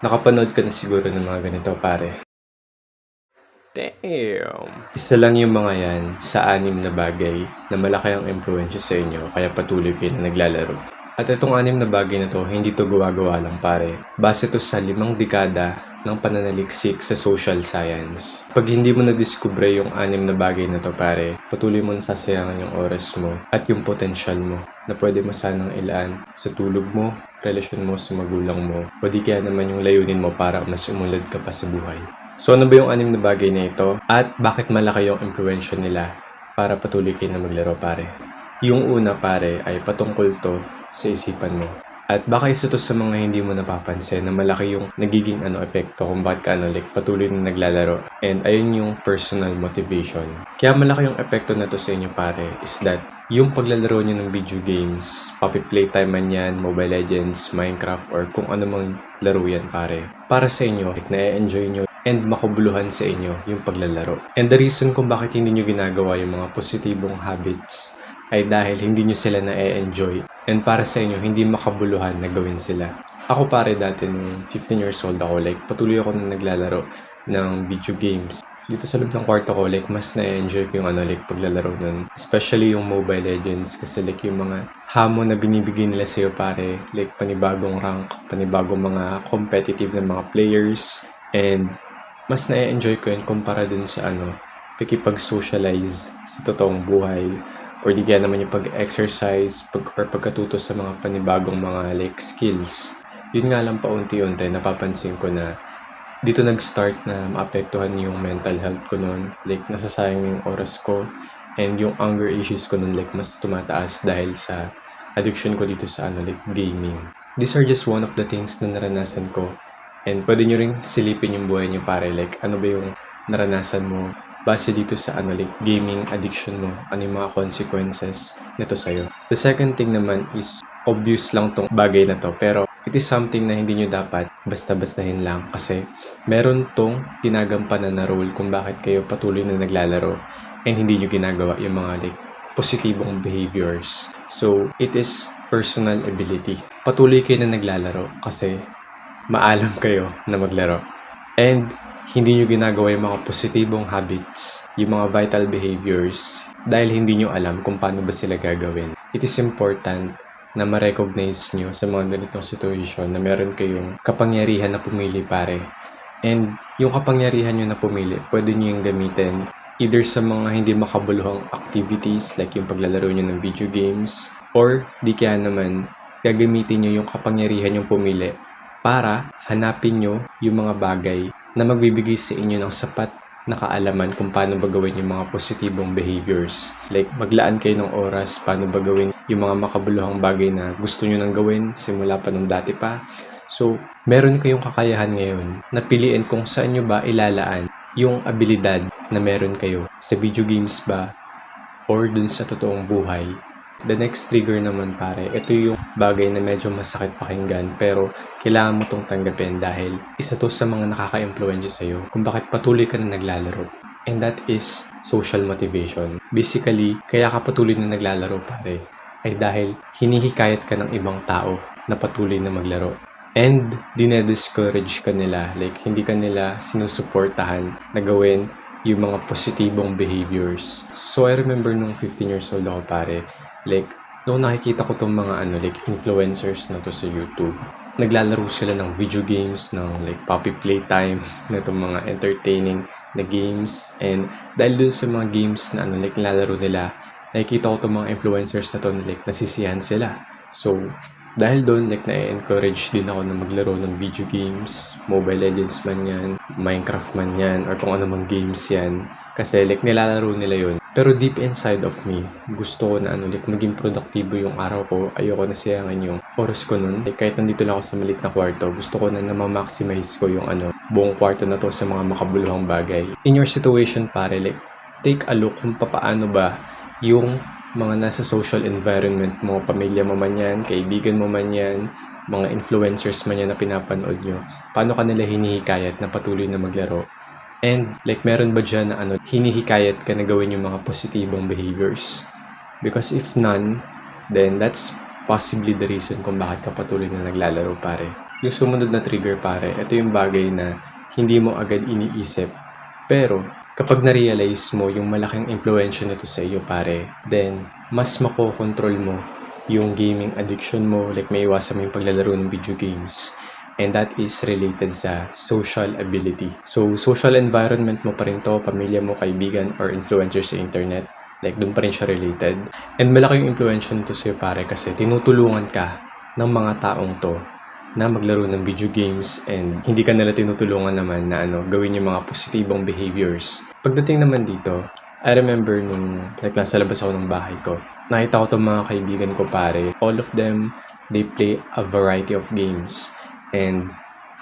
Nakapanood ka na siguro ng mga ganito, pare. Damn! Isa lang yung mga yan sa 6 na bagay na malaki ang impluwensya sa inyo kaya patuloy kayo na naglalaro. At itong 6 na bagay na to, hindi to gawa-gawa lang, pare. Base to sa 5 dekada ng pananaliksik sa social science. Pag hindi mo na-discover yung 6 na bagay na to, pare, patuloy mo na sasayangan yung oras mo at yung potensyal mo na pwede mo sanang ilaan sa tulog mo, relasyon mo sa magulang mo, o di kaya naman yung layunin mo para mas umunlad ka pa sa buhay. So ano ba yung 6 na bagay na ito at bakit malaki yung impluwensya nila para patuloy kayo na maglaro, pare? Yung una, pare, ay patungkol to sa isipan mo. At baka isa to sa mga hindi mo napapansin na malaki yung nagiging epekto kung bakit ka patuloy na naglalaro. And ayun yung personal motivation. Kaya malaki yung epekto na to sa inyo, pare, is that yung paglalaro nyo ng video games, Poppy Playtime man yan, Mobile Legends, Minecraft, or kung ano mang laro yan, pare. Para sa inyo, na-enjoy nyo and makabuluhan sa inyo yung paglalaro. And the reason kung bakit hindi nyo ginagawa yung mga positibong habits ay dahil hindi nyo sila na-enjoy. And para sa inyo, hindi makabuluhan na gawin sila. Ako, pare, dati nung 15 years old ako, patuloy ako na naglalaro ng video games. Dito sa loob ng kwarto ko, mas na-enjoy ko yung paglalaro nun. Especially yung Mobile Legends kasi yung mga hamon na binibigay nila sa'yo, pare, panibagong rank, panibagong mga competitive na mga players. And mas na-enjoy ko yun kumpara dun sa pakipag-socialize sa totoong buhay or di kaya naman yung pag-exercise or pagkatuto sa mga panibagong mga skills. Yun nga lang paunti-unti napapansin ko na dito nag-start na maapektuhan yung mental health ko noon. Nasasayang yung oras ko and yung anger issues ko noon mas tumataas dahil sa addiction ko dito sa gaming. These are just one of the things na naranasan ko. And pwede nyo ring silipin yung buhay nyo, pare. Ano ba yung naranasan mo base dito sa gaming addiction mo? Ano yung mga consequences nito sa'yo? The second thing naman is obvious lang tong bagay na to. Pero it is something na hindi nyo dapat basta-bastahin lang. Kasi meron tong ginagampanan na role kung bakit kayo patuloy na naglalaro and hindi nyo ginagawa yung mga positibong behaviors. So, it is personal ability. Patuloy kayo na naglalaro kasi maalam kayo na maglaro. And hindi nyo ginagawa yung mga positibong habits, yung mga vital behaviors dahil hindi nyo alam kung paano ba sila gagawin. It is important na ma-recognize nyo sa mga ganitong situation na meron kayong kapangyarihan na pumili, pare. And yung kapangyarihan nyo na pumili, pwede nyo yung gamitin either sa mga hindi makabuluhang activities like yung paglalaro nyo ng video games or di kaya naman gagamitin nyo yung kapangyarihan yung pumili para hanapin nyo yung mga bagay na magbibigay sa inyo ng sapat na kaalaman kung paano ba gawin yung mga positibong behaviors. Maglaan kayo ng oras paano ba gawin yung mga makabuluhang bagay na gusto nyo nang gawin simula pa nung dati pa. So, meron kayong kakayahan ngayon na piliin kung saan nyo ba ilalaan yung abilidad na meron kayo. Sa video games ba or dun sa totoong buhay. The next trigger naman, pare, ito yung bagay na medyo masakit pakinggan pero kailangan mo tong tanggapin dahil isa to sa mga nakaka-impluwensya sa'yo kung bakit patuloy ka na naglalaro. And that is social motivation. Basically, kaya ka patuloy na naglalaro, pare, ay dahil hinihikayat ka ng ibang tao na patuloy na maglaro. And dinediscourage ka nila, hindi ka nila sinusuportahan na gawin yung mga positibong behaviors. So I remember nung 15 years old ako, pare, noong nakikita ko tong mga influencers na to sa YouTube, naglalaro sila ng video games, ng Poppy Playtime, na itong mga entertaining na games. And dahil dun sa mga games na nilalaro nila, nakikita ko tong mga influencers na to na nasisiyahan sila. So, dahil doon, na-encourage din ako na maglaro ng video games, Mobile Legends man yan, Minecraft man yan, or kung ano mang games yan. Kasi nilalaro nila yun. Pero deep inside of me, gusto ko na maging produktibo yung araw ko. Ayoko na sayangin yung oras ko nun. Kahit nandito lang ako sa maliit na kwarto, gusto ko na ma-maximize ko yung buong kwarto na to sa mga makabuluhang bagay. In your situation, pare, take a look kung paano ba yung mga nasa social environment mo, pamilya mo man yan, kaibigan mo man yan, mga influencers man yan na pinapanood nyo, paano ka nila hinihikayat na patuloy na maglaro? And meron ba dyan na hinihikayat ka na gawin yung mga positibong behaviors? Because if none, then that's possibly the reason kung bakit ka patuloy na naglalaro, pare. Yung sumunod na trigger pare, ito yung bagay na hindi mo agad iniisip. Pero kapag na-realize mo yung malaking impluensya nito sa iyo pare, then mas makokontrol mo yung gaming addiction mo, like may iwasan mo yung paglalaro ng video games. And that is related sa social ability. So, social environment mo pa rin to, pamilya mo, kaibigan, or influencers sa internet. Like, doon pa rin siya related. And malaki yung influensya nito sa'yo pare kasi tinutulungan ka ng mga taong to na maglaro ng video games and hindi ka nila tinutulungan naman na gawin yung mga positibong behaviors. Pagdating naman dito, I remember nung nasa labas ako ng bahay ko, nakita ko itong mga kaibigan ko pare. All of them, they play a variety of games. And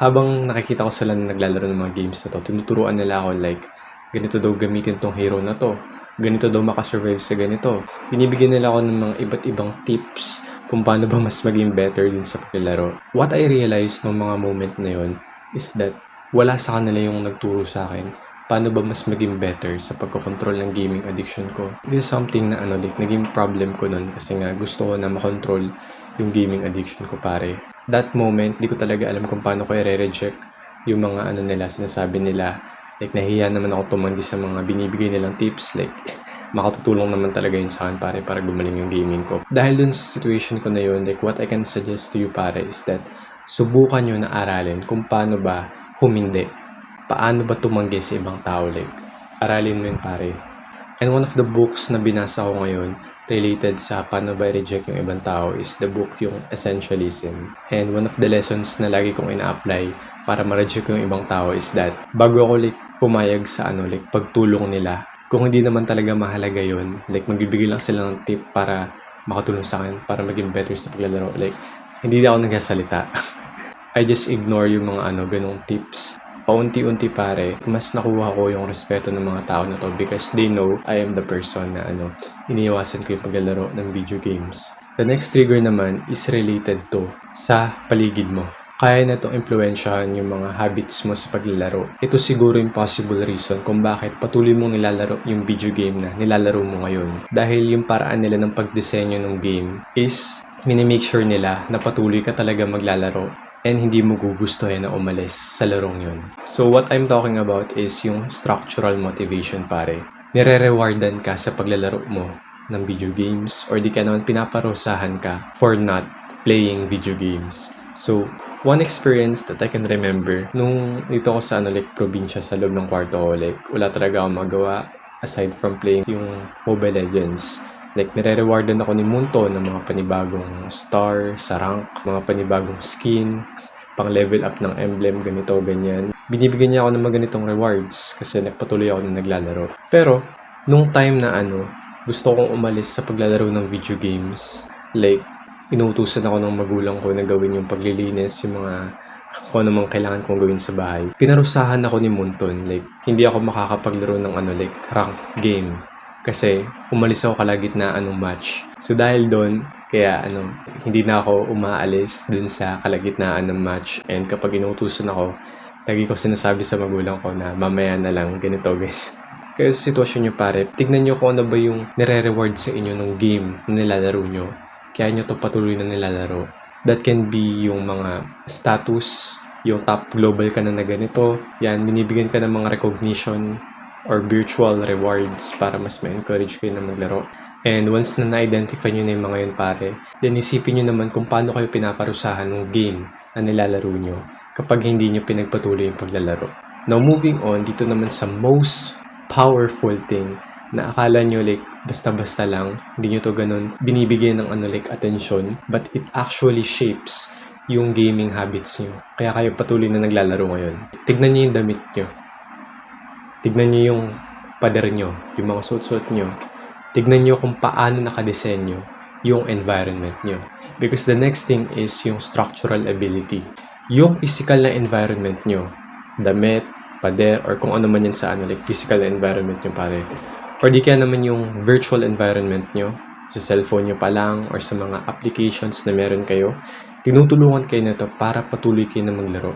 habang nakikita ko sila na naglalaro ng mga games na to, tinuturuan nila ako like, ganito daw gamitin tong hero na to. Ganito daw makasurvive sa ganito. Binibigyan nila ako ng mga iba't ibang tips kung paano ba mas maging better din sa paglalaro. What I realized nung mga moment na yun is that wala sa kanila yung nagturo sa akin paano ba mas maging better sa pagkocontrol ng gaming addiction ko. This is something na like, naging problem ko nun kasi nga gusto ko na makontrol yung gaming addiction ko pare. That moment, di ko talaga alam kung paano ko i-reject yung mga nila, sinasabi nila. Like, nahiya naman ako tumanggi sa mga binibigay nilang tips. Like, makatutulong naman talaga yun sa akin pare para gumaling yung gaming ko. Dahil dun sa situation ko na yun, like, what I can suggest to you pare is that subukan nyo na aralin kung paano ba humindi. Paano ba tumanggi sa ibang tao, like, aralin mo yun pare. And one of the books na binasa ko ngayon related sa paano ba i-reject yung ibang tao is the book yung Essentialism. And one of the lessons na lagi kong ina-apply para ma-reject yung ibang tao is that bago ako like pumayag sa like pagtulong nila, kung hindi naman talaga mahalaga yun, like magbibigay lang sila ng tip para makatulong sa akin, para maging better sa paglalaro, like hindi ako nagsasalita. I just ignore yung mga ganong tips. Paunti-unti pare, mas nakuha ko yung respeto ng mga tao na to because they know I am the person na iniiwasan ko yung paglalaro ng video games. The next trigger naman is related to sa paligid mo. Kaya na itong impluensyahan yung mga habits mo sa paglalaro. Ito siguro yung possible reason kung bakit patuloy mong nilalaro yung video game na nilalaro mo ngayon. Dahil yung paraan nila ng pagdisenyo ng game is minimake sure nila na patuloy ka talaga maglalaro and hindi mo gugustuhin na umalis sa larong yun. So what I'm talking about is yung structural motivation pare. Nire-rewardan ka sa paglalaro mo ng video games or di ka naman pinaparusahan ka for not playing video games. So one experience that I can remember nung dito ako sa like probinsya sa loob ng kwarto ko, like wala talaga akong magawa aside from playing yung Mobile Legends. Like, nire-rewardan ako ni Munto ng mga panibagong star sa rank, mga panibagong skin, pang level up ng emblem, ganito, ganyan. Binibigyan niya ako ng mga ganitong rewards kasi nagpatuloy ako na naglalaro. Pero, nung time na gusto kong umalis sa paglalaro ng video games, like, inuutusan ako ng magulang ko na gawin yung paglilinis, yung mga kung ano mang kailangan kong gawin sa bahay. Pinarusahan ako ni Munton, like, hindi ako makakapaglaro ng like, rank game. Kasi umalis ako kalagitnaan ng match. So dahil doon, kaya hindi na ako umaalis dun sa kalagitnaan ng match. And kapag inutusan ako, lagi ko sinasabi sa magulang ko na mamaya na lang, ganito, ganyan. Kaya sa sitwasyon nyo pare, tignan nyo kung ano ba yung nire-reward sa inyo ng game na nilalaro nyo. Kaya nyo to patuloy na nilalaro. That can be yung mga status, yung top global ka na ganito. Yan, binibigyan ka ng mga recognition or virtual rewards para mas ma-encourage kayo na maglaro. And once na na-identify nyo na yung mga yun pare, then isipin nyo naman kung paano kayo pinaparusahan ng game na nilalaro nyo kapag hindi nyo pinagpatuloy yung paglalaro. Now moving on, dito naman sa most powerful thing na akala nyo like basta-basta lang, hindi nyo to ganun binibigyan ng like attention, but it actually shapes yung gaming habits nyo. Kaya kayo patuloy na naglalaro ngayon. Tignan nyo yung damit nyo. Tignan nyo yung pader nyo, yung mga suot-suot nyo. Tignan nyo kung paano nakadesenyo yung environment nyo. Because the next thing is yung structural ability. Yung physical na environment nyo, damit, pader, or kung ano man yan sa like physical na environment nyo pare. Or di kaya naman yung virtual environment nyo, sa cellphone nyo pa lang, or sa mga applications na meron kayo, tinutulungan kayo na to para patuloy kayo na maglaro.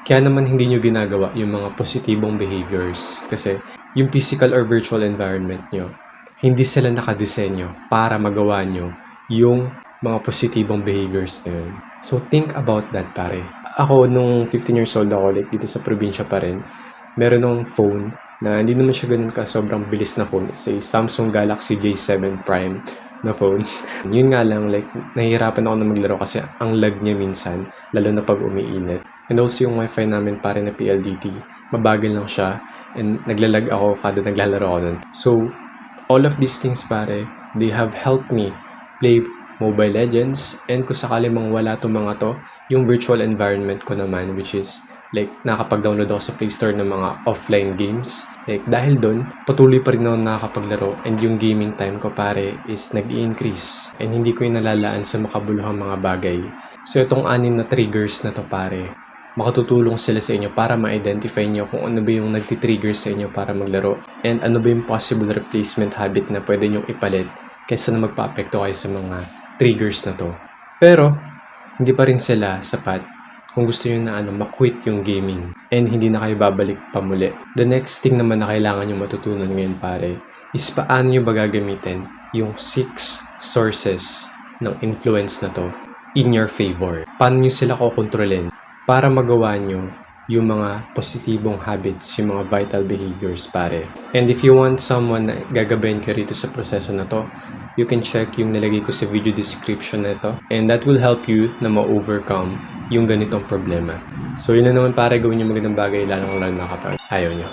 Kaya naman hindi nyo ginagawa yung mga positibong behaviors kasi yung physical or virtual environment nyo, hindi sila nakadesenyo para magawa nyo yung mga positibong behaviors na yun. So think about that pare. Ako, nung 15 years old ako, like dito sa probinsya pa rin, meron ng phone na hindi naman siya ganun ka sobrang bilis na phone. It's a Samsung Galaxy J7 Prime na phone. Yun nga lang, like, nahihirapan ako na maglaro kasi ang lag niya minsan, lalo na pag umiinit. And also yung wifi namin pare na PLDT, mabagal lang siya and naglalag ako kada naglalaro ako nun. So, all of these things pare, they have helped me play Mobile Legends, and kung sakali mang wala itong mga to, yung virtual environment ko naman, which is like nakapag-download ako sa Play Store ng mga offline games. Like dahil doon, patuloy pa rin ako nakakapaglaro, and yung gaming time ko pare is nag-i-increase, and hindi ko yung nalalaan sa makabuluhang mga bagay. So itong 6 na triggers na to pare, makatutulong sila sa inyo para ma-identify nyo kung ano ba yung nagtitrigger sa inyo para maglaro, and ano ba yung possible replacement habit na pwede nyong ipalit kaysa na magpa-apekto kayo sa mga triggers na to. Pero, hindi pa rin sila sapat kung gusto nyo na ma-quit yung gaming and hindi na kayo babalik pa muli. The next thing naman na kailangan nyo matutunan ngayon pare is paano nyo ba gagamitin yung 6 sources ng influence na to in your favor. Paano nyo sila kokontrolin para magawa nyo yung mga positibong habits, yung mga vital behaviors pare. And if you want someone na gagabayan ka rito sa proseso na to, you can check yung nilagay ko sa video description na ito, and that will help you na ma-overcome yung ganitong problema. So yun na naman pare, gawin yung magandang bagay lalo na kapag ayaw nyo.